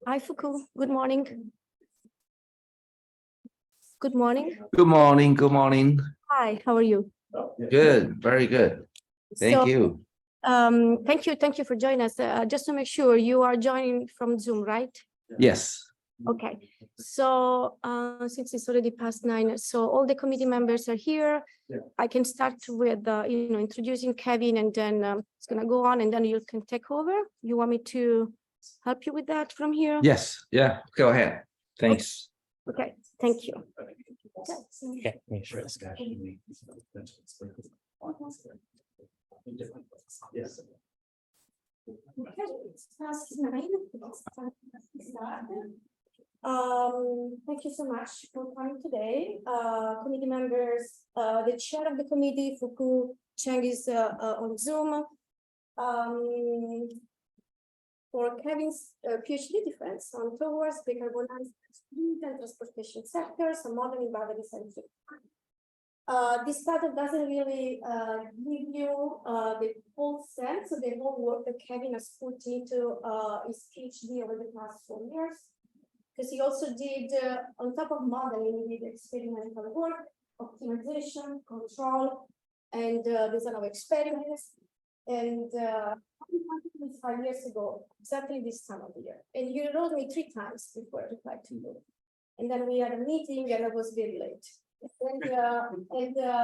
Hi, Fuku. Good morning. Good morning. Good morning. Good morning. Hi, how are you? Good. Very good. Thank you. Thank you for joining us. Just to make sure you are joining from Zoom, right? Yes. Okay. So since it's already past 9, so all the committee members are here. I can start with introducing Kevin, and then it's gonna go on, and then you can take over. You want me to help you with that from here? Yes. Yeah. Go ahead. Thanks. Okay. Thank you. Yeah, make sure it's good. Thank you so much for coming today. Committee members, the chair of the committee, Fuku Cheng, is on Zoom. For Kevin's PhD defense on towards decarbonized and transportation sectors and modeling battery-centric. This title doesn't really give you the full sense of the whole work that Kevin has put into his PhD over the past 4 years, because he also did, on top of modeling, he did experimental work, optimization, control, and design of experiments. And 5 years ago, exactly this time of the year. And you wrote me 3 times before I replied to you. And then we had a meeting, and I was very late. And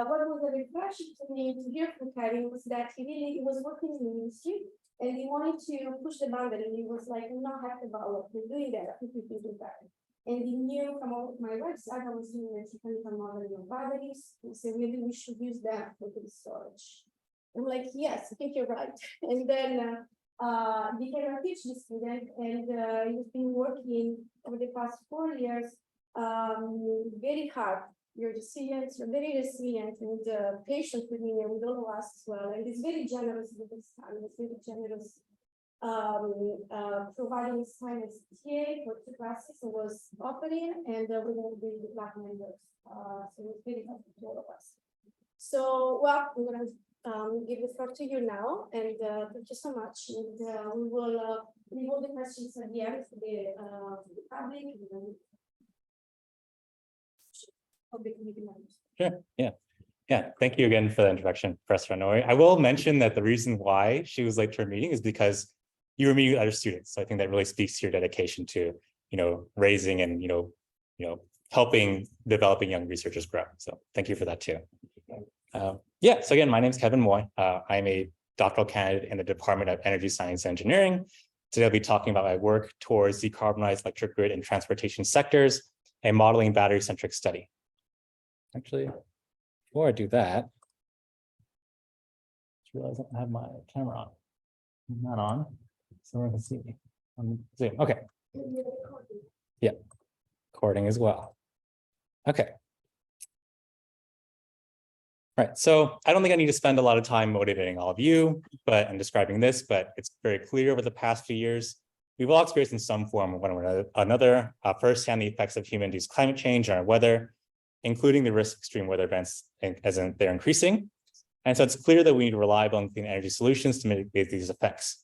what was refreshing to me to hear from Kevin was that he was working in the industry, and he wanted to push the boundary. He was like, I'm not happy about what we're doing there. I think we can do better. And he knew from my website, I was doing a technical modeling of batteries. He said, maybe we should use that for the storage. I'm like, yes, I think you're right. And then became a PhD student, and he's been working over the past 4 years very hard. You're very resilient and patient with me and with all of us as well. And he's very generous with his time. He's very generous providing his time as TA for 2 classes and was offering, and we will be the black members. So it's very helpful to all of us. So, well, I'm going to give the floor to you now, and thank you so much. And we will leave all the questions at the end for the public. Sure. Yeah. Thank you again for the introduction, Professor Hanoi. I will mention that the reason why she was late to her meeting is because you were meeting with other students. So I think that really speaks to your dedication to, raising and, helping developing young researchers grow. So thank you for that too. So again, my name is Kevin Moy. I'm a doctoral candidate in the Department of Energy Science and Engineering. Today I'll be talking about my work towards decarbonized electric grid and transportation sectors and modeling battery-centric study. Actually, before I do that, I just realized I don't have my camera on. I'm not on, so we're going to see me on Zoom. Okay. Yeah, recording as well. Okay. All right, so I don't think I need to spend a lot of time motivating all of you and describing this, but it's very clear over the past few years, we've all experienced in some form of one or another firsthand the effects of human-induced climate change on our weather, including the risk of extreme weather events as they're increasing. And so it's clear that we need reliable and clean energy solutions to mitigate these effects.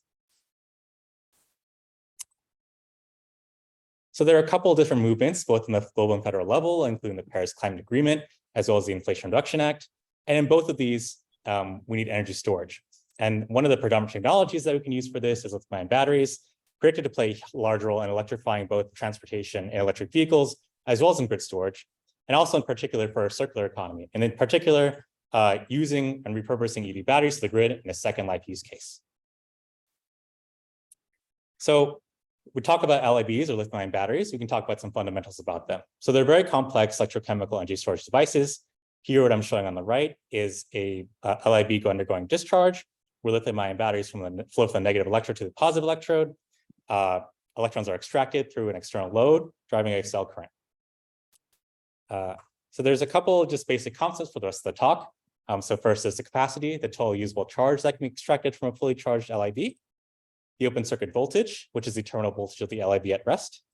So there are a couple of different movements, both in the global and federal level, including the Paris Climate Agreement, as well as the Inflation Reduction Act. And in both of these, we need energy storage. And one of the predominant technologies that we can use for this is lithium-ion batteries, predicted to play a large role in electrifying both transportation and electric vehicles, as well as in grid storage, and also in particular for a circular economy, and in particular, using and repurposing EV batteries to the grid in a second life use case. So we talk about LIBs or lithium-ion batteries, we can talk about some fundamentals about them. So they're very complex electrochemical energy storage devices. Here, what I'm showing on the right is a LIB undergoing discharge, where lithium-ion batteries flow from the negative electrode to the positive electrode. Electrons are extracted through an external load, driving a cell current. So there's a couple of just basic concepts for the rest of the talk. So first is the capacity, the total usable charge that can be extracted from a fully charged LIB. The open circuit voltage, which is the terminal voltage of the LIB at rest.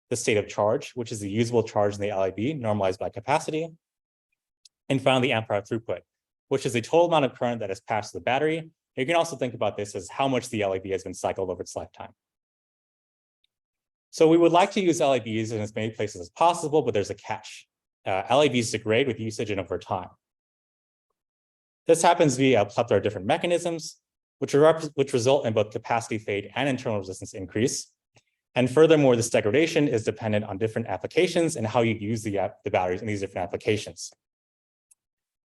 The state of charge, which is the usable charge in the LIB normalized by capacity. And finally, the ampere hour throughput, which is the total amount of current that has passed the battery. You can also think about this as how much the LIB has been cycled over its lifetime. So we would like to use LIBs in as many places as possible, but there's a catch. LIBs degrade with usage and over time. This happens via a plethora of different mechanisms, which result in both capacity fade and internal resistance increase. And furthermore, this degradation is dependent on different applications and how you use the batteries in these different applications.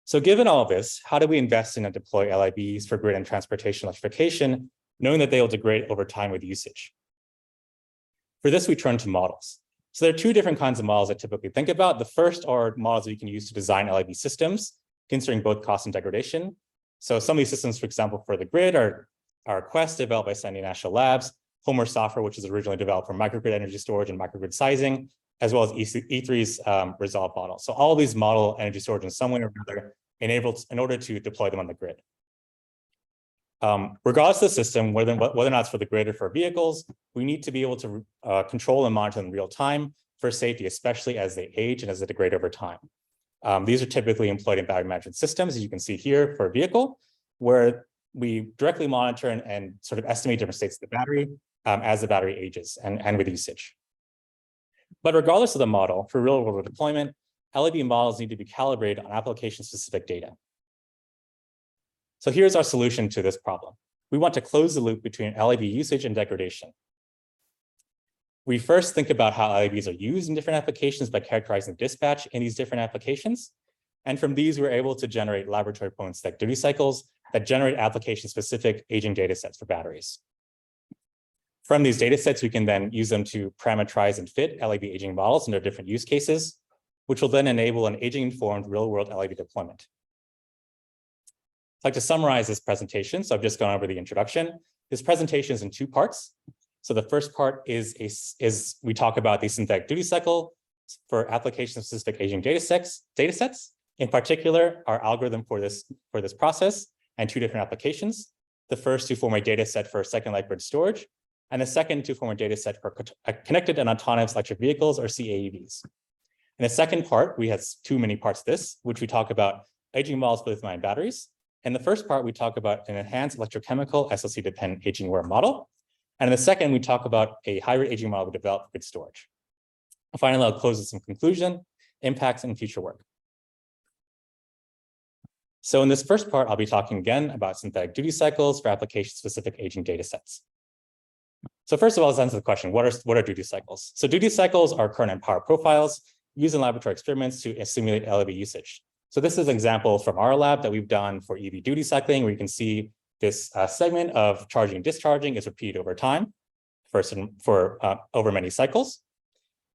So given all this, how do we invest in and deploy LIBs for grid and transportation electrification, knowing that they will degrade over time with usage? For this, we turn to models. So there are two different kinds of models I typically think about. The first are models that you can use to design LIB systems, considering both cost and degradation. So some of these systems, for example, for the grid are Quest, developed by Sandy National Labs, Homer software, which is originally developed for microgrid energy storage and microgrid sizing, as well as E3's Resolve model. So all of these model energy storage in some way or another in order to deploy them on the grid. Regardless of the system, whether or not it's for the grid or for vehicles, we need to be able to control and monitor them in real time for safety, especially as they age and as they degrade over time. These are typically employed in battery management systems, as you can see here for a vehicle, where we directly monitor and sort of estimate different states of the battery as the battery ages and with usage. But regardless of the model, for real-world deployment, LIB models need to be calibrated on application-specific data. So here's our solution to this problem. We want to close the loop between LIB usage and degradation. We first think about how LIBs are used in different applications by characterizing the dispatch in these different applications. And from these, we're able to generate laboratory point stack duty cycles that generate application-specific aging data sets for batteries. From these data sets, we can then use them to parameterize and fit LIB aging models into different use cases, which will then enable an aging-informed real-world LIB deployment. I'd like to summarize this presentation. So I've just gone over the introduction. This presentation is in two parts. So the first part is we talk about the synthetic duty cycle for application-specific aging data sets. In particular, our algorithm for this process and two different applications. The first to form a data set for second life grid storage, and the second to form a data set for connected and autonomous electric vehicles, or CAEVs. In the second part, we have two mini parts of this, which we talk about aging models for lithium-ion batteries. In the first part, we talk about an enhanced electrochemical SLC-dependent aging aware model. And in the second, we talk about a hybrid aging model we developed for grid storage. And finally, I'll close with some conclusion, impacts, and future work. So in this first part, I'll be talking again about synthetic duty cycles for application-specific aging data sets. So first of all, let's answer the question, what are duty cycles? So duty cycles are current and power profiles used in laboratory experiments to simulate LIB usage. So this is an example from our lab that we've done for EV duty cycling, where you can see this segment of charging and discharging is repeated over time for over many cycles.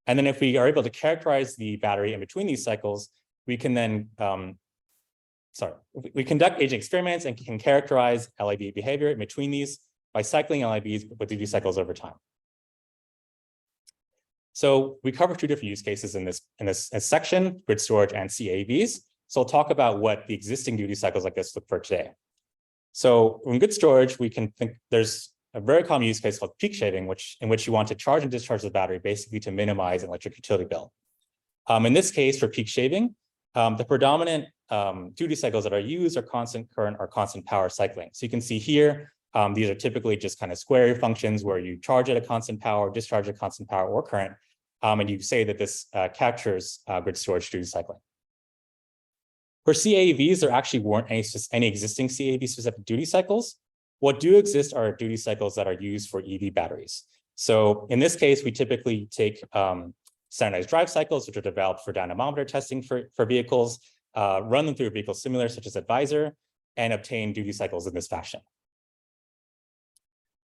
And then if we are able to characterize the battery in between these cycles, we can then, we conduct aging experiments and can characterize LIB behavior in between these by cycling LIBs with duty cycles over time. So we cover two different use cases in this section, grid storage and CAEVs. So I'll talk about what the existing duty cycles like this look for today. So in grid storage, we can think there's a very common use case called peak shaving, in which you want to charge and discharge the battery basically to minimize an electric utility bill. In this case, for peak shaving, the predominant duty cycles that are used are constant current or constant power cycling. So you can see here, these are typically just kind of square wave functions where you charge at a constant power, discharge at constant power or current, and you say that this captures grid storage duty cycling. For CAEVs, there actually weren't any existing CAEV-specific duty cycles. What do exist are duty cycles that are used for EV batteries. So in this case, we typically take standardized drive cycles, which are developed for dynamometer testing for vehicles, run them through a vehicle simulator such as Advisor, and obtain duty cycles in this fashion.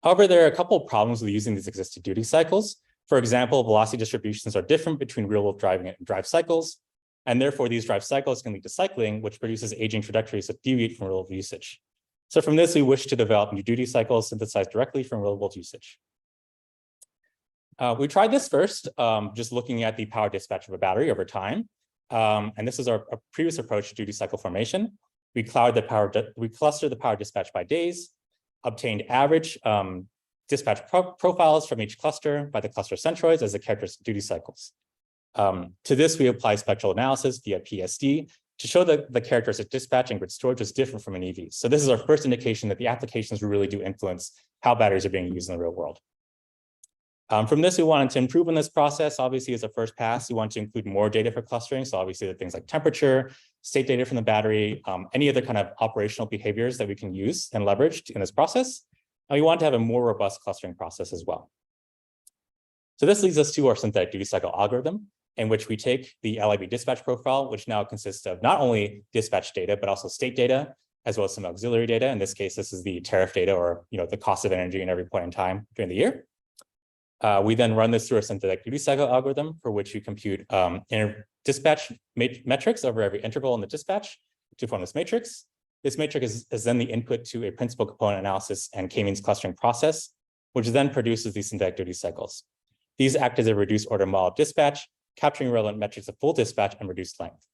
However, there are a couple of problems with using these existing duty cycles. For example, velocity distributions are different between real-world driving and drive cycles, and therefore these drive cycles can lead to cycling, which produces aging trajectories that deviate from real-world usage. So from this, we wish to develop new duty cycles synthesized directly from real-world usage. We tried this first, just looking at the power dispatch of a battery over time. And this is our previous approach to duty cycle formation. We clustered the power dispatch by days, obtained average dispatch profiles from each cluster by the cluster centroids as the characteristic duty cycles. To this, we apply spectral analysis via PhD to show that the characteristic dispatch and grid storage is different from an EV. So this is our first indication that the applications really do influence how batteries are being used in the real world. From this, we wanted to improve on this process. Obviously, as a first pass, we want to include more data for clustering. So obviously, the things like temperature, state data from the battery, any other kind of operational behaviors that we can use and leverage in this process. And we want to have a more robust clustering process as well. So this leads us to our synthetic duty cycle algorithm, in which we take the LIB dispatch profile, which now consists of not only dispatch data, but also state data, as well as some auxiliary data. In this case, this is the tariff data, or the cost of energy in every point in time during the year. We then run this through a synthetic duty cycle algorithm, for which we compute dispatch metrics over every interval in the dispatch to form this matrix. This matrix is then the input to a principal component analysis and k-means clustering process, which then produces these synthetic duty cycles. These act as a reduced order model of dispatch, capturing relevant metrics of full dispatch and reduced length.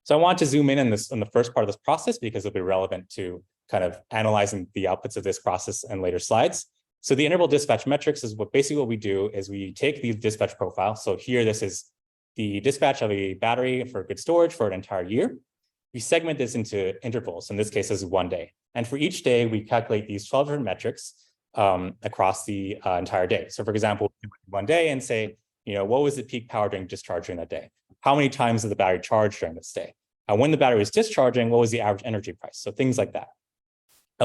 So I want to zoom in on the first part of this process because it'll be relevant to kind of analyzing the outputs of this process in later slides. So the interval dispatch metrics is what we do is we take the dispatch profile. So here, this is the dispatch of a battery for good storage for an entire year. We segment this into intervals. In this case, this is 1 day. And for each day, we calculate these 12 different metrics across the entire day. So for example, 1 day and say, what was the peak power during discharge during that day? How many times did the battery charge during this day? When the battery was discharging, what was the average energy price? So things like that.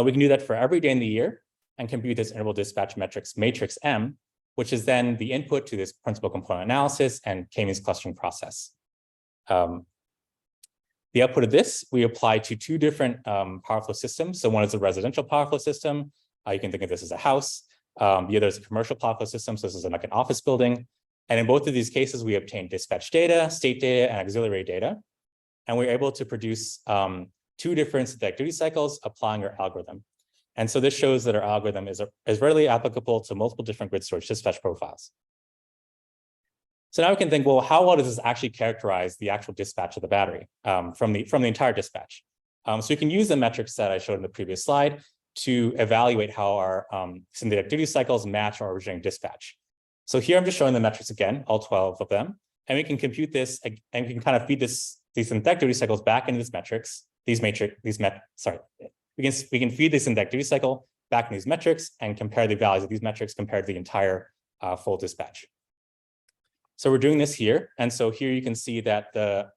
We can do that for every day in the year and compute this interval dispatch metrics matrix M, which is then the input to this principal component analysis and k-means clustering process. The output of this, we apply to 2 different power flow systems. So one is a residential power flow system. You can think of this as a house. The other is a commercial power flow system. So this is like an office building. And in both of these cases, we obtain dispatch data, state data, and auxiliary data. And we're able to produce 2 different synthetic duty cycles applying our algorithm. And so this shows that our algorithm is readily applicable to multiple different grid storage dispatch profiles. So now we can think, well, how well does this actually characterize the actual dispatch of the battery from the entire dispatch? So we can use the metrics that I showed in the previous slide to evaluate how our synthetic duty cycles match our originating dispatch. So here I'm just showing the metrics again, all 12 of them, and we can compute this and we can kind of feed these synthetic duty cycles back into this metrics. We can feed the synthetic duty cycle back in these metrics and compare the values of these metrics compared to the entire full dispatch. So we're doing this here. And so here you can see that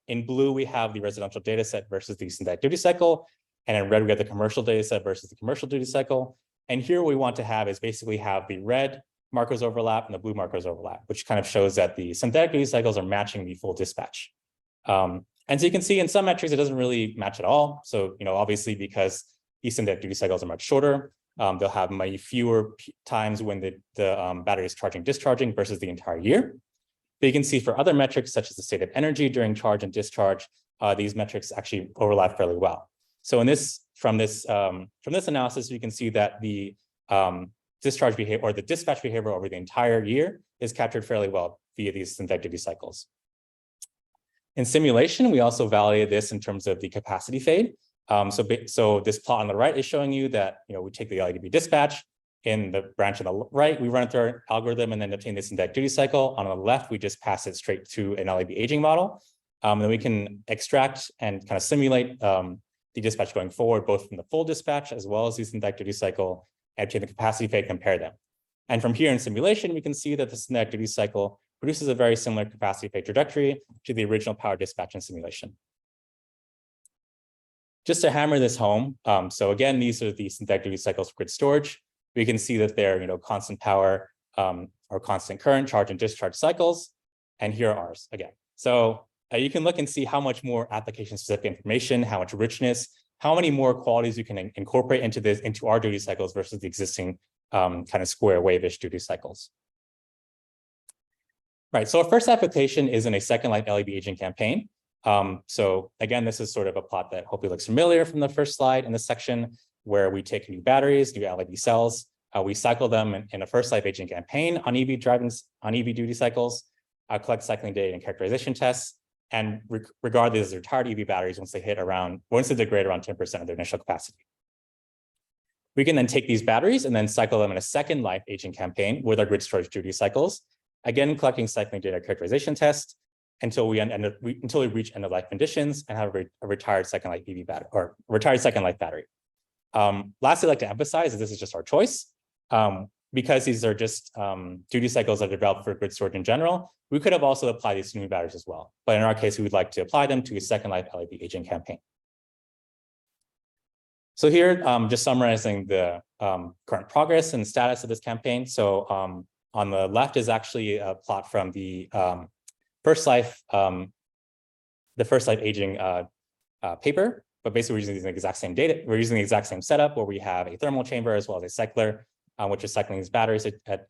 in blue, we have the residential data set versus the synthetic duty cycle. And in red, we have the commercial data set versus the commercial duty cycle. And here what we want to have is basically have the red markers overlap and the blue markers overlap, which kind of shows that the synthetic duty cycles are matching the full dispatch. And so you can see in some metrics, it doesn't really match at all. So, obviously because these synthetic duty cycles are much shorter, they'll have many fewer times when the battery is charging, discharging versus the entire year. But you can see for other metrics, such as the state of energy during charge and discharge, these metrics actually overlap fairly well. So from this analysis, you can see that the discharge behavior or the dispatch behavior over the entire year is captured fairly well via these synthetic duty cycles. In simulation, we also validated this in terms of the capacity fade. So this plot on the right is showing you that we take the LIDB dispatch. In the branch on the right, we run it through our algorithm and then obtain the synthetic duty cycle. On the left, we just pass it straight to an LIB aging model. Then we can extract and kind of simulate the dispatch going forward, both from the full dispatch as well as the synthetic duty cycle, and obtain the capacity fade, compare them. And from here in simulation, we can see that the synthetic duty cycle produces a very similar capacity fade trajectory to the original power dispatch in simulation. Just to hammer this home, so again, these are the synthetic duty cycles for grid storage. We can see that they're constant power or constant current charge and discharge cycles. And here are ours again. So you can look and see how much more application-specific information, how much richness, how many more qualities you can incorporate into our duty cycles versus the existing kind of square wave-ish duty cycles. Right, so our first application is in a second life LIB aging campaign. So again, this is sort of a plot that hopefully looks familiar from the first slide in this section, where we take new batteries, new LIB cells, we cycle them in a first life aging campaign on EV duty cycles, collect cycling data and characterization tests, and regard these as retired EV batteries once they degrade around 10% of their initial capacity. We can then take these batteries and then cycle them in a second life aging campaign with our grid storage duty cycles, again collecting cycling data characterization tests until we reach end of life conditions and have a retired second life EV battery or retired second life battery. Lastly, I'd like to emphasize that this is just our choice. because these are just duty cycles that are developed for grid storage in general, we could have also applied these to new batteries as well. But in our case, we would like to apply them to a second life LIB aging campaign. So here, just summarizing the current progress and status of this campaign. So on the left is actually a plot from the first life aging paper, but basically we're using the exact same data. We're using the exact same setup where we have a thermal chamber as well as a cycler, which is cycling these batteries at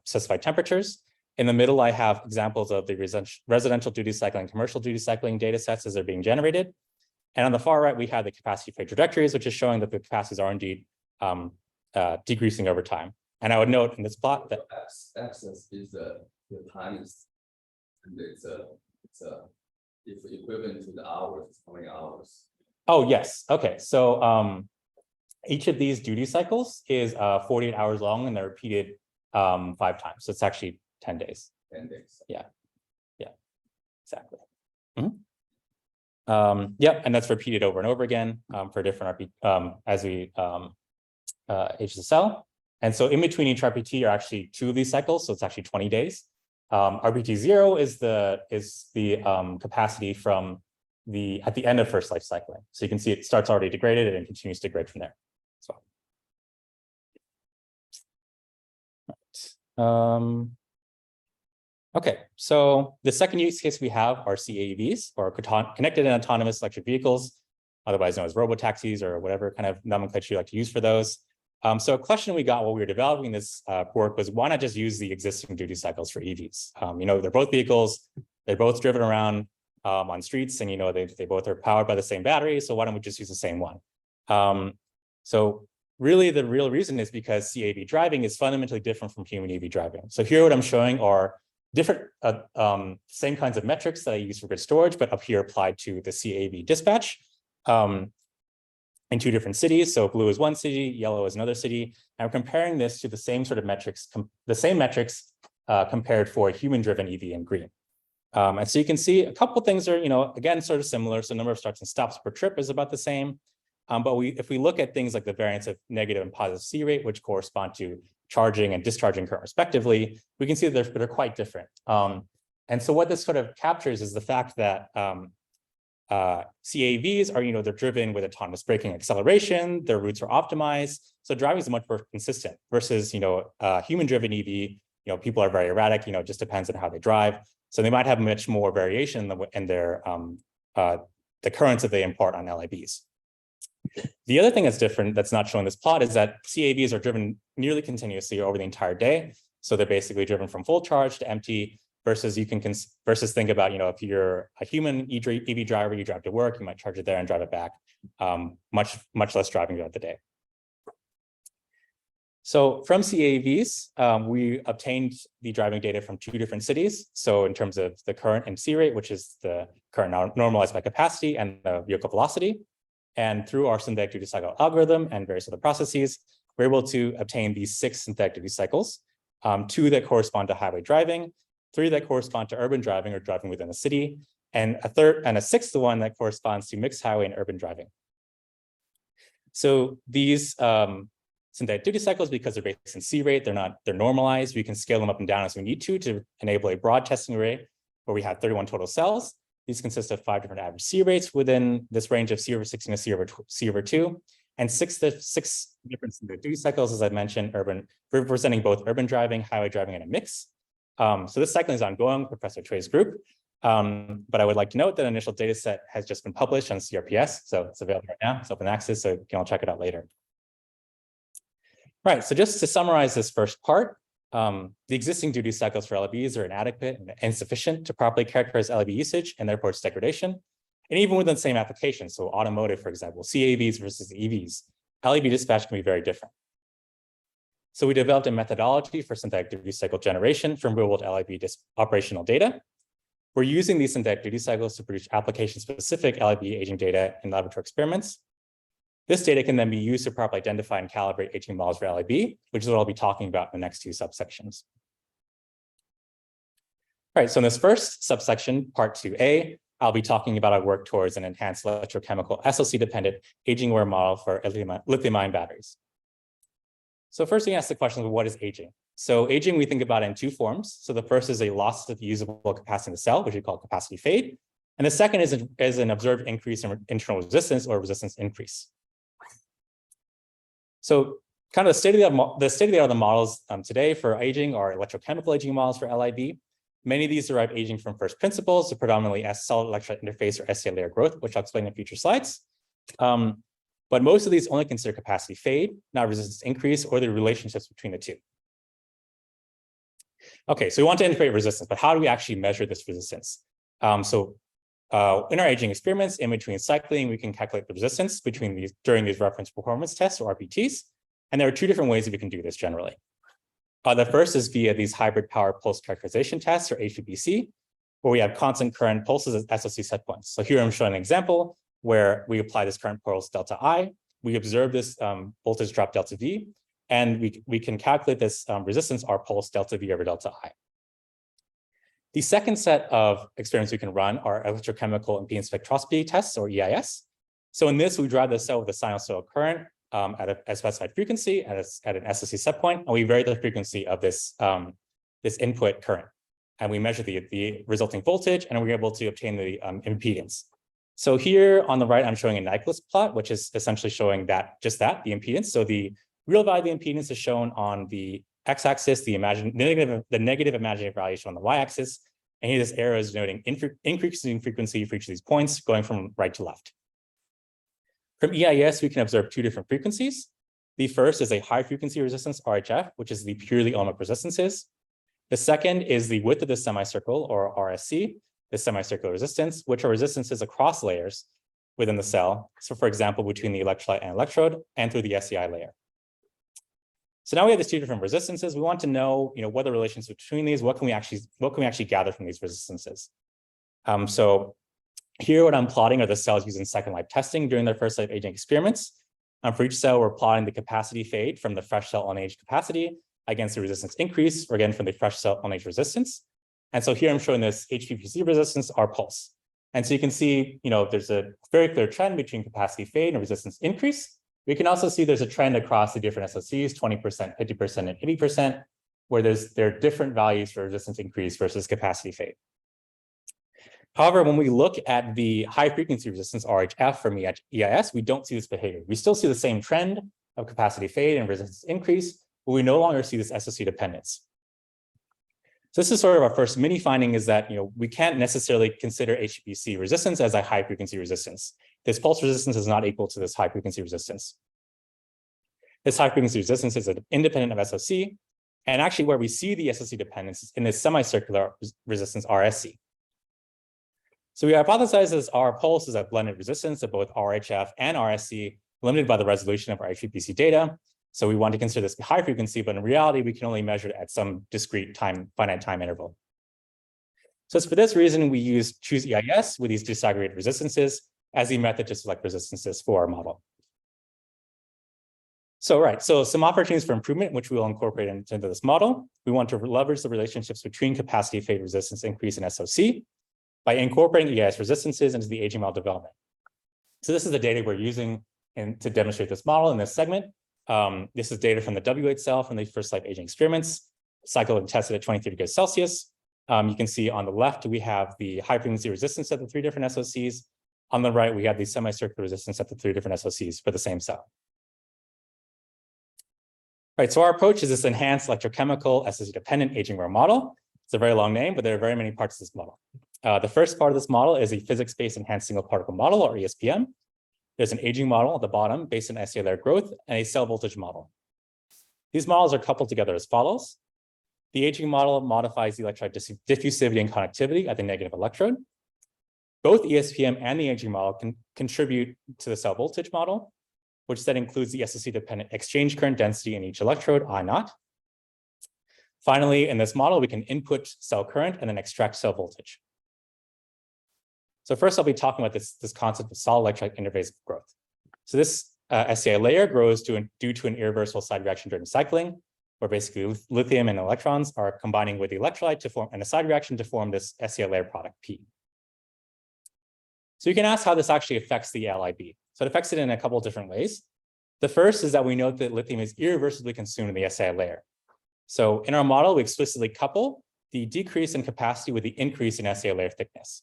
specified temperatures. In the middle, I have examples of the residential duty cycling, commercial duty cycling data sets as they're being generated. And on the far right, we have the capacity freight trajectories, which is showing that the capacities are indeed decreasing over time. And I would note in this plot that axis is the time is, and it's equivalent to the hours, how many hours? Oh, yes. Okay. So each of these duty cycles is 48 hours long and they're repeated 5 times. So it's actually 10 days. 10 days. Yeah. Yeah, exactly. Yep, and that's repeated over and over again for different RP as we age the cell. And so in between each RPT are actually 2 of these cycles, so it's actually 20 days. RPT 0 is the capacity from at the end of first life cycling. So you can see it starts already degraded and continues to degrade from there. So okay, so the second use case we have are CAVs, or connected and autonomous electric vehicles, otherwise known as robotaxis or whatever kind of nomenclature you like to use for those. So a question we got while we were developing this work was, why not just use the existing duty cycles for EVs? You know, they're both vehicles, they're both driven around on streets, and you know, they both are powered by the same battery, so why don't we just use the same one? So really, the real reason is because CAV driving is fundamentally different from human EV driving. So here what I'm showing are different, same kinds of metrics that I use for grid storage, but up here applied to the CAV dispatch in 2 different cities. So blue is one city, yellow is another city. And we're comparing this to the same sort of metrics, compared for a human-driven EV in green. And so you can see a couple things are, you know, again, sort of similar. So number of starts and stops per trip is about the same. But if we look at things like the variance of negative and positive C rate, which correspond to charging and discharging current respectively, we can see that they're quite different. And so what this sort of captures is the fact that CAVs are, you know, they're driven with autonomous braking acceleration, their routes are optimized. So driving is much more consistent versus, you know, human-driven EV, you know, people are very erratic, you know, it just depends on how they drive. So they might have much more variation in their the currents that they impart on LIBs. The other thing that's different that's not shown in this plot is that CAVs are driven nearly continuously over the entire day. So they're basically driven from full charge to empty, versus you can think about, you know, if you're a human EV driver, you drive to work, you might charge it there and drive it back. Much less driving throughout the day. So from CAVs, we obtained the driving data from 2 different cities. So in terms of the current and C rate, which is the current normalized by capacity, and the vehicle velocity. And through our synthetic duty cycle algorithm and various other processes, we're able to obtain these 6 synthetic duty cycles, 2 that correspond to highway driving, 3 that correspond to urban driving or driving within the city, and a 6th one that corresponds to mixed highway and urban driving. So these synthetic duty cycles, because they're based in C rate, they're normalized. We can scale them up and down as we need to enable a broad testing array where we have 31 total cells. These consist of 5 different average C rates within this range of C over 16 to C over 2, and 6 different synthetic duty cycles, as I mentioned, representing both urban driving, highway driving, and a mix. So this cycling is ongoing, Professor Chui's group. But I would like to note that an initial data set has just been published on CRPS, so it's available right now. It's open access, so you can all check it out later. Right, so just to summarize this first part, the existing duty cycles for LIBs are inadequate and insufficient to properly characterize LIB usage and therefore its degradation. And even within the same application, so automotive, for example, CAVs versus EVs, LIB dispatch can be very different. So we developed a methodology for synthetic duty cycle generation from real-world LIB operational data. We're using these synthetic duty cycles to produce application-specific LIB aging data in laboratory experiments. This data can then be used to properly identify and calibrate aging models for LIB, which is what I'll be talking about in the next 2 subsections. All right, so in this first subsection, part 2A, I'll be talking about our work towards an enhanced electrochemical SLC-dependent aging-aware model for lithium-ion batteries. So first we ask the question of what is aging? So aging we think about in two forms. So the first is a loss of usable capacity in the cell, which we call capacity fade. And the second is an observed increase in internal resistance or resistance increase. So kind of the state of the art of the models today for aging are electrochemical aging models for LIB. Many of these derive aging from first principles, so predominantly as solid electrolyte interface or SCI layer growth, which I'll explain in future slides. But most of these only consider capacity fade, not resistance increase, or the relationships between the two. Okay, so we want to integrate resistance, but how do we actually measure this resistance? In our aging experiments, in between cycling, we can calculate the resistance during these reference performance tests or RPTs. And there are two different ways that we can do this generally. The first is via these hybrid power pulse characterization tests or HPPC, where we have constant current pulses as SOC set points. So here I'm showing an example where we apply this current pulse delta I, we observe this voltage drop delta V, and we can calculate this resistance R pulse delta V over delta I. The second set of experiments we can run are electrochemical impedance spectroscopy tests or EIS. So in this, we drive the cell with a sinusoidal current at a specified frequency at an SOC set point, and we vary the frequency of this input current. And we measure the resulting voltage, and we're able to obtain the impedance. So here on the right, I'm showing a Nyquist plot, which is essentially showing the impedance. So the real value of the impedance is shown on the x-axis, the negative imaginary value is shown on the y-axis. And here this arrow is denoting increasing frequency for each of these points going from right to left. From EIS, we can observe two different frequencies. The first is a high frequency resistance, RHF, which is the purely ohmic resistances. The second is the width of the semicircle, or RSC, the semicircular resistance, which are resistances across layers within the cell. So for example, between the electrolyte and electrode and through the SEI layer. So now we have these two different resistances. We want to know, what are the relations between these? What can we actually gather from these resistances? So here, what I'm plotting are the cells using second life testing during their first life aging experiments. For each cell, we're plotting the capacity fade from the fresh cell unaged capacity against the resistance increase, or again, from the fresh cell unaged resistance. And so here I'm showing this HPPC resistance, R pulse. And so you can see, there's a very clear trend between capacity fade and resistance increase. We can also see there's a trend across the different SOCs, 20%, 50%, and 80%, where there are different values for resistance increase versus capacity fade. However, when we look at the high frequency resistance, RHF from EIS, we don't see this behavior. We still see the same trend of capacity fade and resistance increase, but we no longer see this SOC dependence. So this is sort of our first mini finding, is that we can't necessarily consider HPPC resistance as a high frequency resistance. This pulse resistance is not equal to this high frequency resistance. This high frequency resistance is independent of SOC, and actually where we see the SOC dependence is in this semicircular resistance RSC. So we hypothesize this R pulse is a blended resistance of both RHF and RSC, limited by the resolution of our HPPC data. So we want to consider this high frequency, but in reality, we can only measure it at some discrete finite time interval. So it's for this reason we choose EIS with these disaggregated resistances as the method to select resistances for our model. So some opportunities for improvement, which we will incorporate into this model. We want to leverage the relationships between capacity fade resistance increase and SOC by incorporating EIS resistances into the aging model development. So this is the data we're using to demonstrate this model in this segment. This is data from the W8 cell from the first life aging experiments, cycled and tested at 23 degrees Celsius. You can see on the left, we have the high frequency resistance at the three different SOCs. On the right, we have the semicircular resistance at the three different SOCs for the same cell. All right, so our approach is this enhanced electrochemical SOC-dependent aging model model. It's a very long name, but there are very many parts of this model. The first part of this model is a physics-based enhanced single particle model, or ESPM. There's an aging model at the bottom based on SEI layer growth and a cell voltage model. These models are coupled together as follows. The aging model modifies the electrolyte diffusivity and conductivity at the negative electrode. Both ESPM and the aging model can contribute to the cell voltage model, which then includes the SOC-dependent exchange current density in each electrode, I naught. Finally, in this model, we can input cell current and then extract cell voltage. So first, I'll be talking about this concept of solid electrolyte interface growth. So this SEI layer grows due to an irreversible side reaction during cycling, where basically lithium and electrons are combining with the electrolyte to form a side reaction to form this SEI layer product P. So you can ask how this actually affects the LIB. So it affects it in a couple of different ways. The first is that we note that lithium is irreversibly consumed in the SI layer. So in our model, we explicitly couple the decrease in capacity with the increase in SI layer thickness.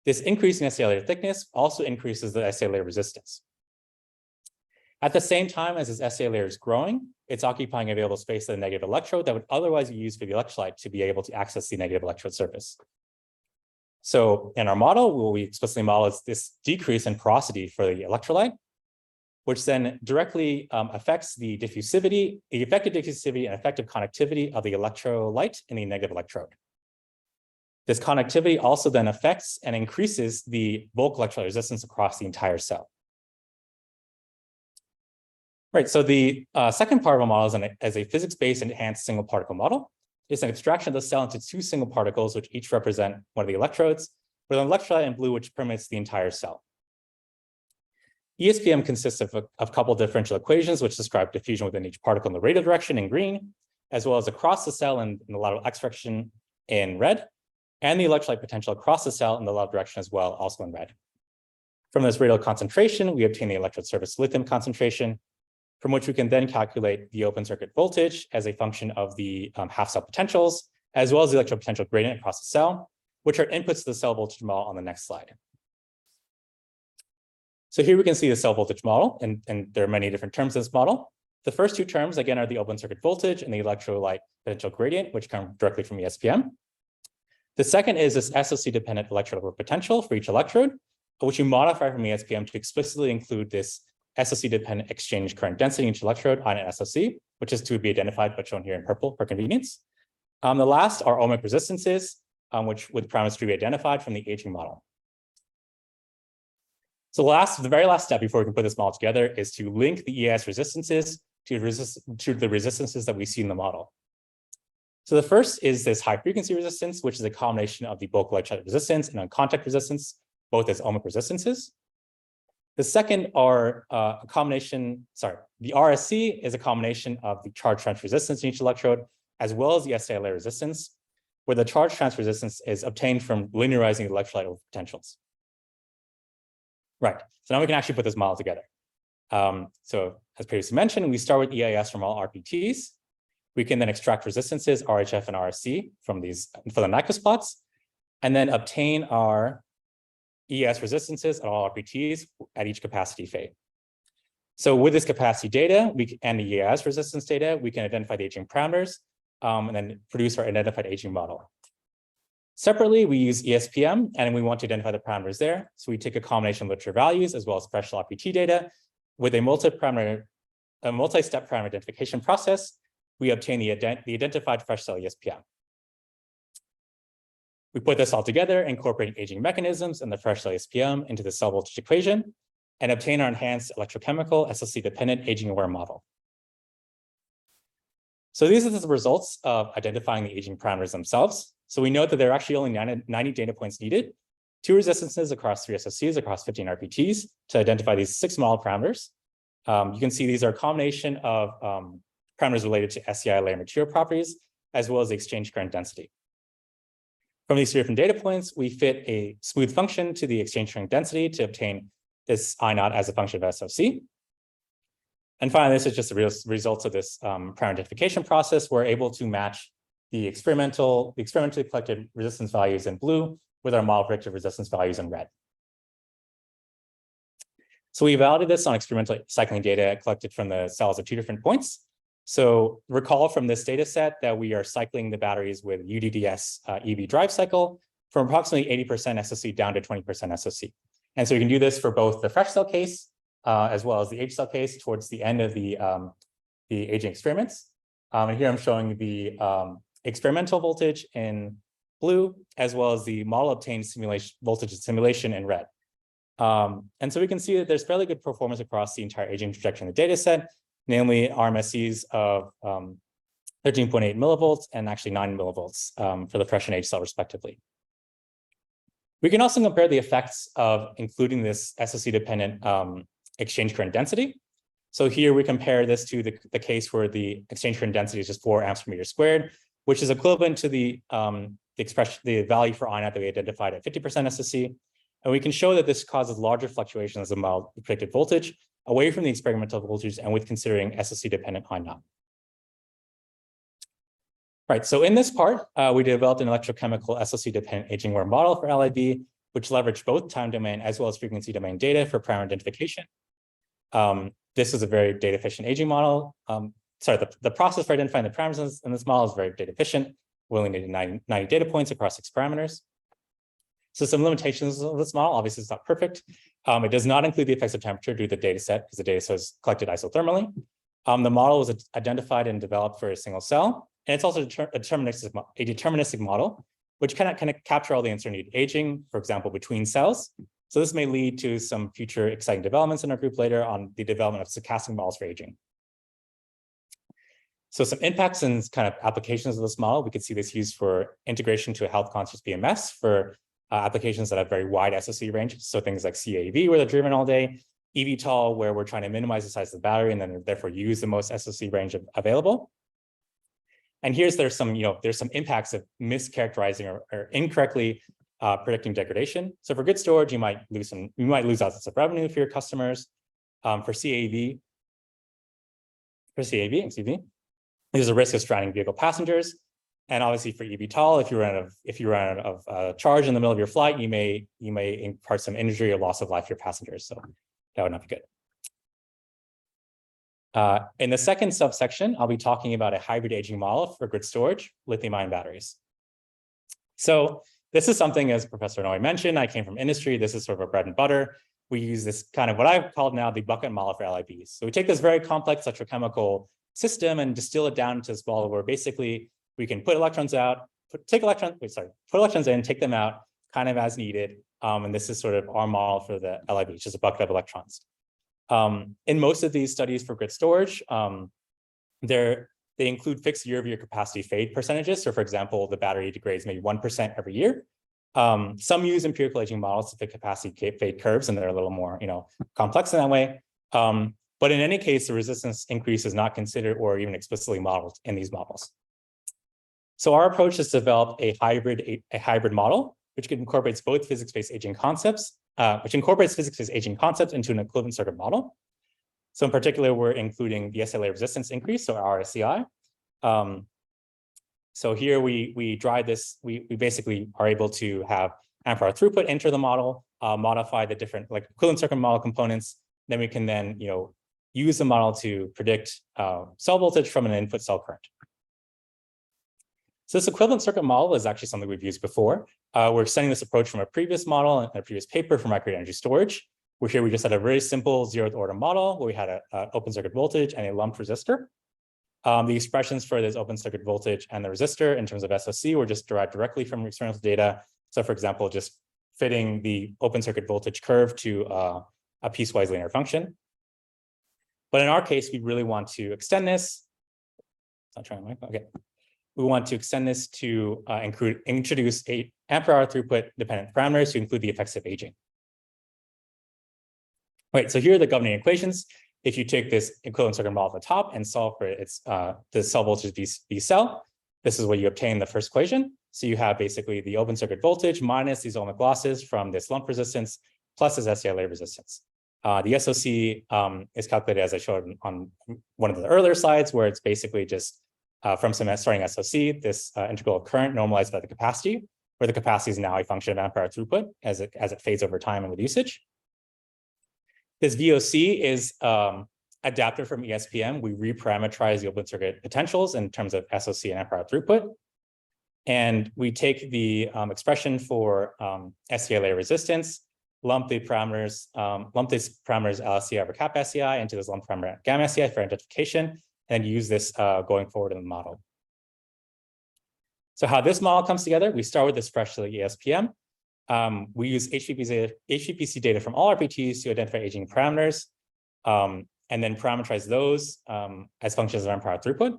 This increase in SI layer thickness also increases the SI layer resistance. At the same time as this SI layer is growing, it's occupying available space at the negative electrode that would otherwise be used for the electrolyte to be able to access the negative electrode surface. So in our model, what we explicitly model is this decrease in porosity for the electrolyte, which then directly affects the diffusivity, the effective diffusivity and effective conductivity of the electrolyte in the negative electrode. This conductivity also then affects and increases the bulk electrolyte resistance across the entire cell. Right, so the second part of our model is a physics-based enhanced single particle model. It's an abstraction of the cell into two single particles, which each represent one of the electrodes, with an electrolyte in blue, which permeates the entire cell. ESPM consists of a couple differential equations, which describe diffusion within each particle in the radial direction in green, as well as across the cell in the lateral x direction in red, and the electrolyte potential across the cell in the lateral direction as well, also in red. From this radial concentration, we obtain the electrode surface lithium concentration, from which we can then calculate the open circuit voltage as a function of the half cell potentials, as well as the electrode potential gradient across the cell, which are inputs to the cell voltage model on the next slide. So here we can see the cell voltage model, and there are many different terms in this model. The first two terms, again, are the open circuit voltage and the electrolyte potential gradient, which come directly from ESPM. The second is this SOC-dependent electrolyte potential for each electrode, which we modify from ESPM to explicitly include this SOC-dependent exchange current density in each electrode on an SOC, which is to be identified but shown here in purple for convenience. The last are ohmic resistances, which with parameters to be identified from the aging model. So the very last step before we can put this model together is to link the EIS resistances to the resistances that we see in the model. So the first is this high frequency resistance, which is a combination of the bulk electrolyte resistance and on-contact resistance, both as ohmic resistances. The second are the RSC is a combination of the charge transfer resistance in each electrode, as well as the SI layer resistance, where the charge transfer resistance is obtained from linearizing the electrolyte over potentials. Right, so now we can actually put this model together. So as previously mentioned, we start with EIS from all RPTs. We can then extract resistances, RHF and RSC from these for the Nyquist plots, and then obtain our ES resistances at all RPTs at each capacity fade. So with this capacity data and the ES resistance data, we can identify the aging parameters and then produce our identified aging model. Separately, we use ESPM and we want to identify the parameters there. So we take a combination of literature values as well as special RPT data with a multi-step parameter identification process. We obtain the identified fresh cell ESPM. We put this all together, incorporating aging mechanisms and the fresh cell ESPM into the cell voltage equation, and obtain our enhanced electrochemical SLC-dependent aging-aware model. So these are the results of identifying the aging parameters themselves. So we note that there are actually only 90 data points needed, 2 resistances across 3 SOCs across 15 RPTs to identify these 6 model parameters. You can see these are a combination of parameters related to SEI layer material properties, as well as the exchange current density. From these 3 different data points, we fit a smooth function to the exchange current density to obtain this I0 as a function of SOC. And finally, this is just the results of this parameter identification process. We're able to match the experimentally collected resistance values in blue with our model predicted resistance values in red. So we validated this on experimental cycling data collected from the cells at 2 different points. So recall from this data set that we are cycling the batteries with UDDS EV drive cycle from approximately 80% SOC down to 20% SOC. And so we can do this for both the fresh cell case as well as the age cell case towards the end of the aging experiments. And here I'm showing the experimental voltage in blue, as well as the model obtained simulation voltage simulation in red. And so we can see that there's fairly good performance across the entire aging trajectory in the data set, namely RMSEs of 13.8 millivolts and actually 9 millivolts for the fresh and age cell respectively. We can also compare the effects of including this SOC-dependent exchange current density. So here we compare this to the case where the exchange current density is just 4 amps per meter squared, which is equivalent to the value for I0 that we identified at 50% SOC. And we can show that this causes larger fluctuations in mild predicted voltage away from the experimental voltage and with considering SOC dependent or not. Right, so in this part, we developed an electrochemical SOC-dependent aging order model for LIB, which leveraged both time domain as well as frequency domain data for parameter identification. This is a very data efficient aging model. The process for identifying the parameters in this model is very data efficient. We only needed 90 data points across 6 parameters. So some limitations of this model, obviously it's not perfect. It does not include the effects of temperature due to the data set because the data set is collected isothermally. The model was identified and developed for a single cell. And it's also a deterministic model, which cannot capture all the uncertainty of aging, for example, between cells. So this may lead to some future exciting developments in our group later on the development of stochastic models for aging. So some impacts and kind of applications of this model, we could see this used for integration to a health conscious BMS for applications that have very wide SOC ranges. So things like CAV, where they're driven all day, eVTOL, where we're trying to minimize the size of the battery and then therefore use the most SOC range available. And there's some impacts of mischaracterizing or incorrectly predicting degradation. So for good storage, you might lose out some revenue for your customers. For CAV, excuse me, there's a risk of stranding vehicle passengers. And obviously for eVTOL, if you run out of charge in the middle of your flight, you may impart some injury or loss of life to your passengers. So that would not be good. In the second subsection, I'll be talking about a hybrid aging model for grid storage, lithium-ion batteries. So this is something, as Professor Noe mentioned, I came from industry. This is sort of a bread and butter. We use this kind of what I've called now the bucket model for LIBs. So we take this very complex electrochemical system and distill it down to this model where basically we can put electrons out, put electrons in, take them out kind of as needed. And this is sort of our model for the LIB, which is a bucket of electrons. In most of these studies for grid storage, they include fixed year-over-year capacity fade percentages. So for example, the battery degrades maybe 1% every year. Some use empirical aging models to fit capacity fade curves, and they're a little more complex in that way. But in any case, the resistance increase is not considered or even explicitly modeled in these models. So our approach is to develop a hybrid model, which incorporates both physics-based aging concepts, into an equivalent circuit model. So in particular, we're including the SLA resistance increase, so RSCI. So here we drive this, we basically are able to have ampere hour throughput enter the model, modify the different equivalent circuit model components. Then we can use the model to predict cell voltage from an input cell current. So this equivalent circuit model is actually something we've used before. We're extending this approach from a previous model and a previous paper for microgrid energy storage, where here we just had a very simple zeroth order model where we had an open circuit voltage and a lumped resistor. The expressions for this open circuit voltage and the resistor in terms of SOC were just derived directly from experimental data. So for example, just fitting the open circuit voltage curve to a piecewise linear function. But in our case, we really want to extend this. It's not trying to mic. Okay. We want to extend this to introduce a ampere hour throughput dependent parameters to include the effects of aging. Right, so here are the governing equations. If you take this equivalent circuit model at the top and solve for its the cell voltage B cell, this is what you obtain in the first equation. So you have basically the open circuit voltage minus these ohmic losses from this lump resistance plus this SCLA resistance. The SOC is calculated as I showed on one of the earlier slides, where it's basically just from some starting SOC, this integral current normalized by the capacity, where the capacity is now a function of ampere hour throughput as it fades over time and with usage. This VOC is adapted from ESPM. We reparameterize the open circuit potentials in terms of SOC and ampere hour throughput. And we take the expression for SCLA resistance, lump these parameters LSCI over kappa SCI into this lump parameter gamma SCI for identification, and use this going forward in the model. So how this model comes together, we start with this freshly ESPM. We use HPPC data from all RPTs to identify aging parameters, and then parameterize those as functions of ampere hour throughput.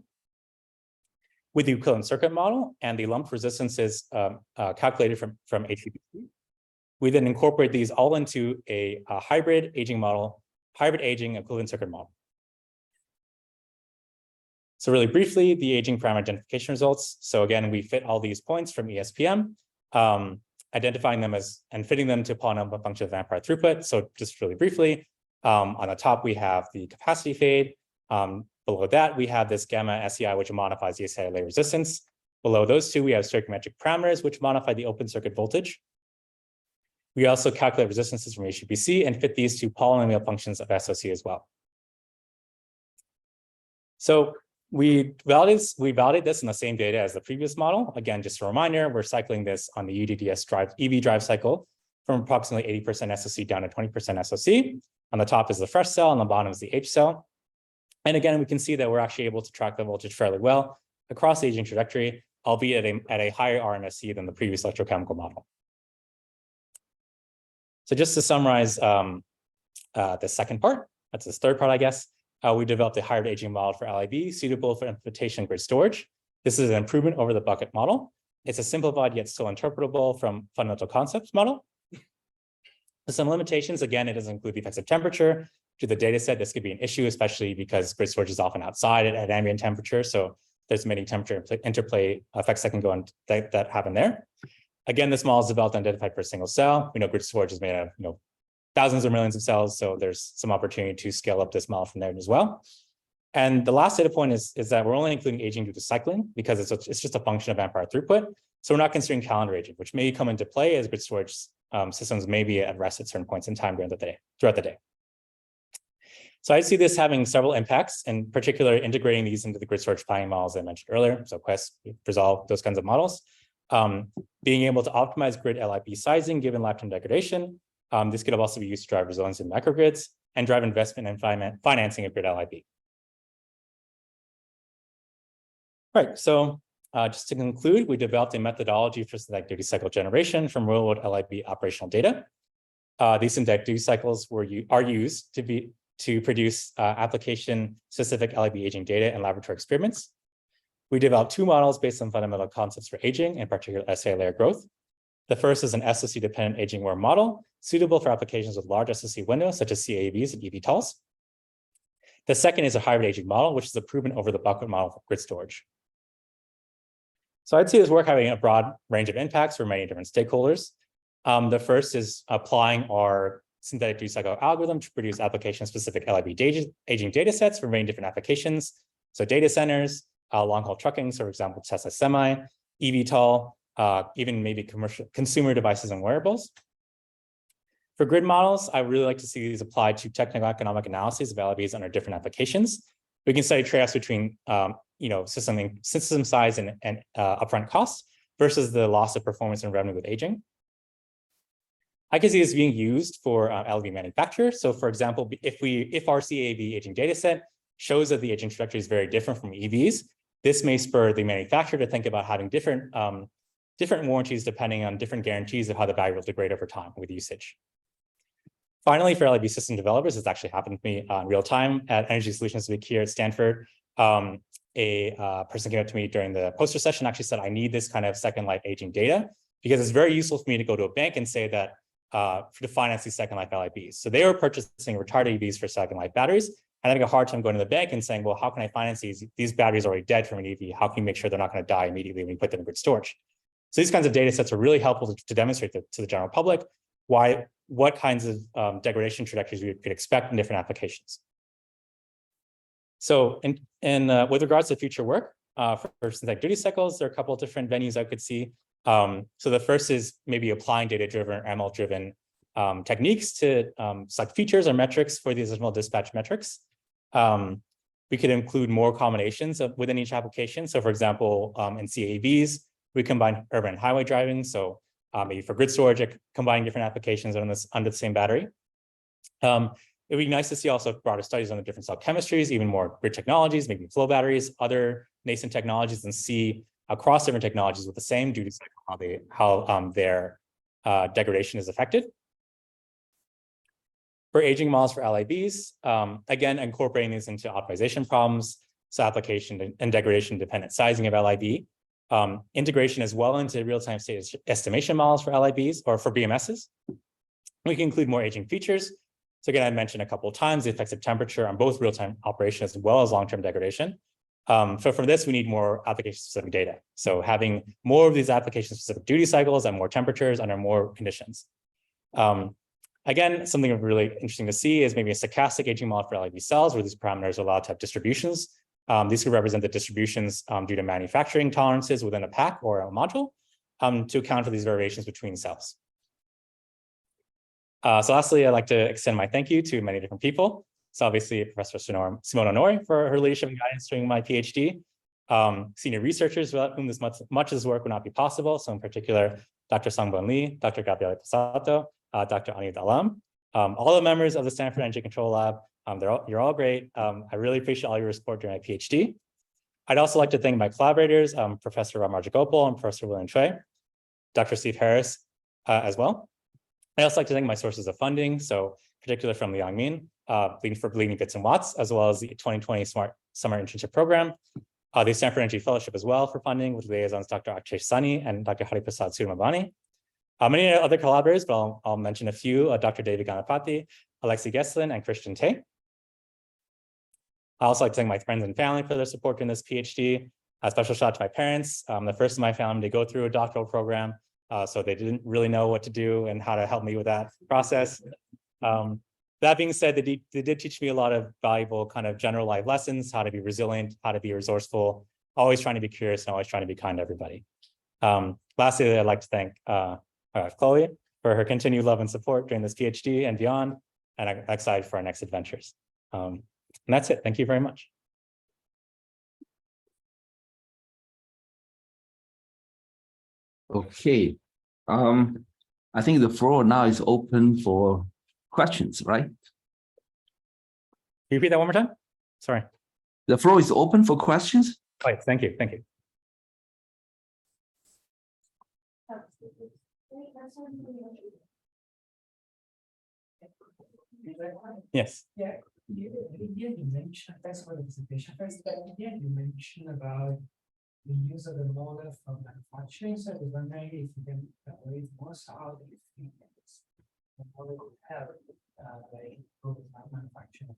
With the equivalent circuit model and the lumped resistances calculated from HPPC, we then incorporate these all into a hybrid aging equivalent circuit model. So really briefly, the aging parameter identification results. So again, we fit all these points from ESPM, identifying them as and fitting them to polynomial function of ampere hour throughput. So just really briefly, On the top, we have the capacity fade. Below that, we have this gamma SEI, which modifies the SEI layer resistance. Below those two, we have stoichiometric parameters, which modify the open circuit voltage. We also calculate resistances from HPC and fit these to polynomial functions of SOC as well. So we validate this in the same data as the previous model. Again, just a reminder, we're cycling this on the UDDS EV drive cycle from approximately 80% SOC down to 20% SOC. On the top is the fresh cell, on the bottom is the H cell. And again, we can see that we're actually able to track the voltage fairly well across the aging trajectory, albeit at a higher RMSE than the previous electrochemical model. So just to summarize the second part, that's this third part, I guess, we developed a hybrid aging model for LIB suitable for implementation grid storage. This is an improvement over the bucket model. It's a simplified yet still interpretable from fundamental concepts model. With some limitations, again, it doesn't include the effects of temperature. To the data set, this could be an issue, especially because grid storage is often outside at ambient temperature. So there's many temperature interplay effects that can go on that happen there. Again, this model is developed and identified for a single cell. We know grid storage is made of thousands or millions of cells, so there's some opportunity to scale up this model from there as well. And the last data point is that we're only including aging due to cycling because it's just a function of amp hour throughput. So we're not considering calendar aging, which may come into play as grid storage systems may be at rest at certain points in time throughout the day. So I see this having several impacts, in particular integrating these into the grid storage planning models I mentioned earlier. So Quest, Resolve, those kinds of models. Being able to optimize grid LIB sizing given lifetime degradation. This could also be used to drive resilience in microgrids and drive investment and financing of grid LIB. Right, so just to conclude, we developed a methodology for synthetic duty cycle generation from real-world LIB operational data. These synthetic duty cycles are used to produce application-specific LIB aging data in laboratory experiments. We developed two models based on fundamental concepts for aging, in particular SEI layer growth. The first is an SOC-dependent aging worm model, suitable for applications with large SOC windows, such as CAVs and eVTOLs. The second is a hybrid aging model, which is a proven over the bucket model for grid storage. So I'd see this work having a broad range of impacts for many different stakeholders. The first is applying our synthetic duty cycle algorithm to produce application-specific LIB aging data sets for many different applications. So data centers, long-haul trucking, so for example, Tesla Semi, eVTOL, even maybe commercial consumer devices and wearables. For grid models, I really like to see these applied to technical economic analyses of LIBs under different applications. We can study trade-offs between system size and upfront costs versus the loss of performance and revenue with aging. I can see this being used for LIB manufacture. So for example, if our CAV aging data set shows that the aging trajectory is very different from EVs, this may spur the manufacturer to think about having different warranties depending on different guarantees of how the battery will degrade over time with usage. Finally, for LIB system developers, this actually happened to me in real time at Energy Solutions Week here at Stanford. A person came up to me during the poster session, actually said, I need this kind of second life aging data because it's very useful for me to go to a bank and say that to finance these second life LIBs. So they were purchasing retarded EVs for second life batteries and having a hard time going to the bank and saying, well, how can I finance these? These batteries are already dead from an EV. How can you make sure they're not going to die immediately when you put them in grid storage? So these kinds of data sets are really helpful to demonstrate to the general public what kinds of degradation trajectories we could expect in different applications. So with regards to future work for synthetic duty cycles, there are a couple of different venues I could see. So the first is maybe applying data-driven or ML-driven techniques to select features or metrics for these additional dispatch metrics. We could include more combinations within each application. So for example, in CAVs, we combine urban and highway driving. So maybe for grid storage, combining different applications under the same battery. It would be nice to see also broader studies on the different cell chemistries, even more grid technologies, maybe flow batteries, other nascent technologies, and see across different technologies with the same duty cycle how their degradation is affected. For aging models for LIBs, again, incorporating these into optimization problems, so application and degradation dependent sizing of LIB. Integration as well into real-time state estimation models for LIBs or for BMSs. We can include more aging features. So again, I mentioned a couple of times the effects of temperature on both real-time operation as well as long-term degradation. So for this, we need more application-specific data. So having more of these application-specific duty cycles and more temperatures under more conditions. Again, something really interesting to see is maybe a stochastic aging model for LIB cells, where these parameters are allowed to have distributions. These could represent the distributions due to manufacturing tolerances within a pack or a module to account for these variations between cells. So lastly, I'd like to extend my thank you to many different people. So obviously, Professor Simone Onori for her leadership and guidance during my PhD. Senior researchers without whom this much of this work would not be possible. So in particular, Dr. Sangbon Lee, Dr. Gabriele Passato, Dr. Anit Alam, all the members of the Stanford Energy Control Lab. You're all great. I really appreciate all your support during my PhD. I'd also like to thank my collaborators, Professor Ram Rajagopal and Professor William Choi, Dr. Steve Harris as well. I'd also like to thank my sources of funding, so particularly from Liang Min, for Bleeding Bits and Watts, as well as the 2020 Smart Summer Internship Program, the Stanford Energy Fellowship as well for funding with liaisons Dr. Akshay Sani and Dr. Hariprasad Surmabani. Many other collaborators, but I'll mention a few, Dr. David Ganapati, Alexi Geslin, and Christian Tay. I also like to thank my friends and family for their support in this PhD. A special shout out to my parents, the first in my family to go through a doctoral program, so they didn't really know what to do and how to help me with that process. That being said, they did teach me a lot of valuable kind of general life lessons, how to be resilient, how to be resourceful, always trying to be curious and always trying to be kind to everybody. Lastly, I'd like to thank my wife, Chloe, for her continued love and support during this PhD and beyond, and I'm excited for our next adventures. And that's it. Thank you very much. Okay. I think the floor now is open for questions, right? Can you repeat that one more time? Sorry. The floor is open for questions. Right, thank you. Thank you. Yes. Yeah, you mentioned, thanks for the presentation. First, you mentioned about the use of the model for manufacturing. So I was wondering if you can elaborate more so how do you think the model could help improve manufacturing of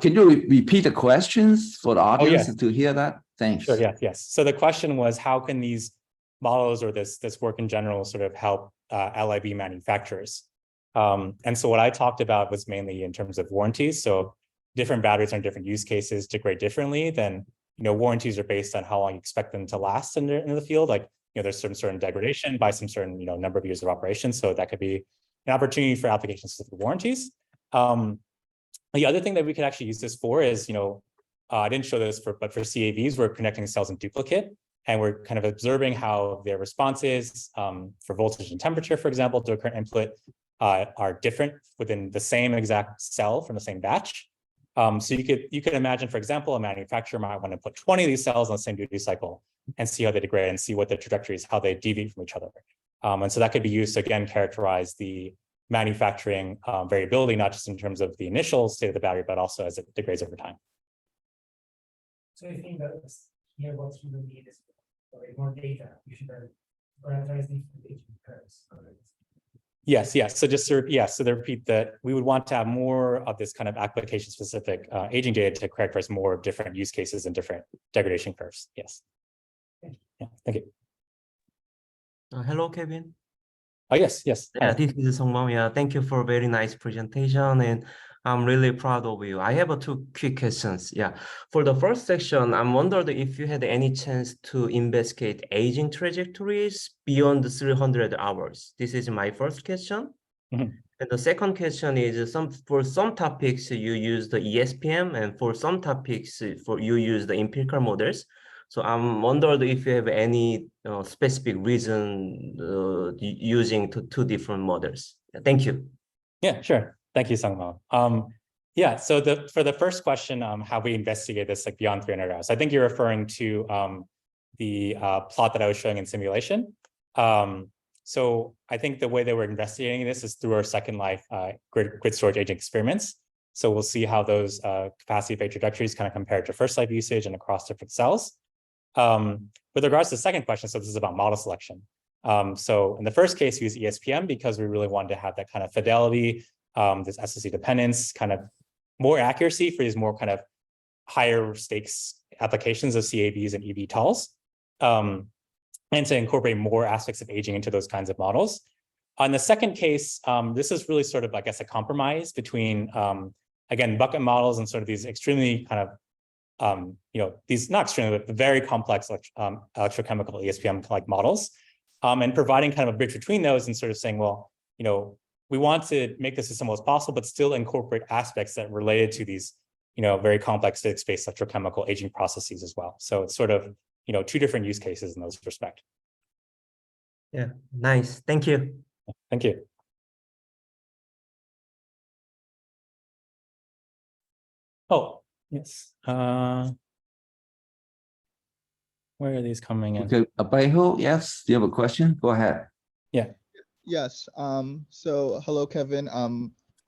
Can you repeat the questions for the audience to hear that? Thanks. Sure, yes. So the question was, how can these models or this work in general sort of help LIB manufacturers? And so what I talked about was mainly in terms of warranties. So different batteries on different use cases degrade differently. Then warranties are based on how long you expect them to last in the field. Like there's certain degradation by some certain number of years of operation. So that could be an opportunity for application-specific warranties. The other thing that we could actually use this for is, I didn't show this but for CAVs, we're connecting cells in duplicate, and we're kind of observing how their responses for voltage and temperature, for example, to a current input are different within the same exact cell from the same batch. So you could imagine, for example, a manufacturer might want to put 20 of these cells on the same duty cycle and see how they degrade and see what the trajectory is, how they deviate from each other. And so that could be used to, again, characterize the manufacturing variability, not just in terms of the initial state of the battery, but also as it degrades over time. So I think that here what's really needed is more data. You should prioritize the aging curves. Yes. So just to repeat that, we would want to have more of this kind of application-specific aging data to characterize more of different use cases and different degradation curves. Yes. Yeah, thank you. Hello, Kevin. Oh, yes. Yeah, this is Songbang. Yeah, thank you for a very nice presentation, and I'm really proud of you. I have two quick questions. Yeah, for the first section, I'm wondering if you had any chance to investigate aging trajectories beyond the 300 hours. This is my first question. Mm-hmm. And the second question is, for some topics you use the ESPM, and for some topics you use the empirical models. So I'm wondering if you have any specific reason using two different models. Thank you. Yeah, sure. Thank you, Sangmo. Yeah, so for the first question, how we investigate this like beyond 300 hours, I think you're referring to the plot that I was showing in simulation. So I think the way that we're investigating this is through our second life grid storage aging experiments. So we'll see how those capacity phase trajectories kind of compare to first life usage and across different cells. With regards to the second question, so this is about model selection. So in the first case, we use ESPM because we really wanted to have that kind of fidelity, this SSE dependence, kind of more accuracy for these more kind of higher stakes applications of CAVs and eVTOLs. and to incorporate more aspects of aging into those kinds of models. On the second case, this is really sort of, I guess, a compromise between, again, bucket models and sort of these extremely kind of, these not extremely, but very complex electrochemical ESPM-like models, and providing kind of a bridge between those and sort of saying, well, we want to make this as simple as possible, but still incorporate aspects that related to these, very complex physics-based electrochemical aging processes as well. So it's sort of, two different use cases in those respects. Yeah, nice. Thank you. Thank you. Oh, yes. Where are these coming in? Okay, Abejo, yes, do you have a question? Go ahead. Yeah. Yes. So hello, Kevin.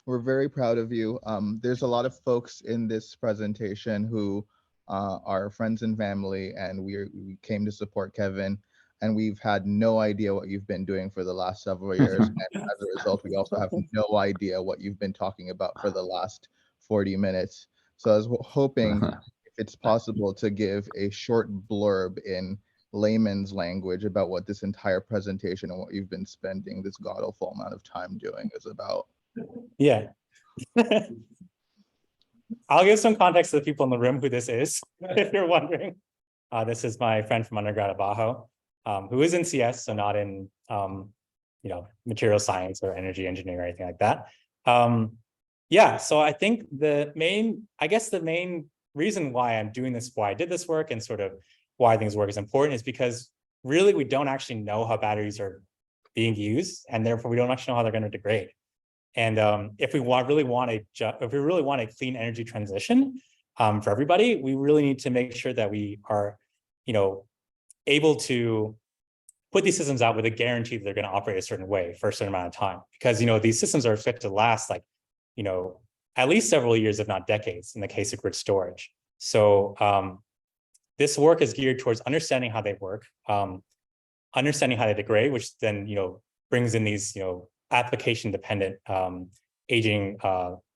We're very proud of you. There's a lot of folks in this presentation who are friends and family, and we came to support Kevin, and we've had no idea what you've been doing for the last several years. And as a result, we also have no idea what you've been talking about for the last 40 minutes. So I was hoping if it's possible to give a short blurb in layman's language about what this entire presentation and what you've been spending this god-awful amount of time doing is about. Yeah. I'll give some context to the people in the room who this is, if you're wondering. This is my friend from undergrad at Bajo, who is in CS, so not in material science or energy engineering or anything like that. Yeah, so I think the main reason why I'm doing this, why I did this work, and sort of why things work is important is because really we don't actually know how batteries are being used, and therefore we don't actually know how they're going to degrade. And if we really want a clean energy transition for everybody, we really need to make sure that we are, able to put these systems out with a guarantee that they're going to operate a certain way for a certain amount of time. Because these systems are expected to last at least several years, if not decades, in the case of grid storage. So this work is geared towards understanding how they work, understanding how they degrade, which then brings in these application-dependent aging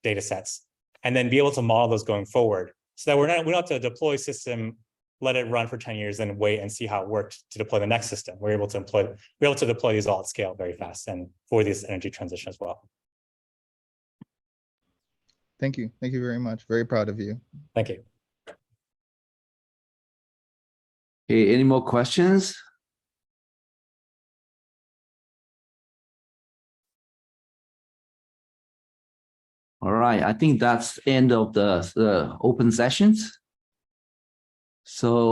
data sets, and then be able to model those going forward, so that we don't have to deploy a system, let it run for 10 years, and wait and see how it worked to deploy the next system. We're able to deploy these all at scale very fast and for this energy transition as well. Thank you. Thank you very much. Very proud of you. Thank you. Okay, any more questions? All right, I think that's the end of the open sessions. So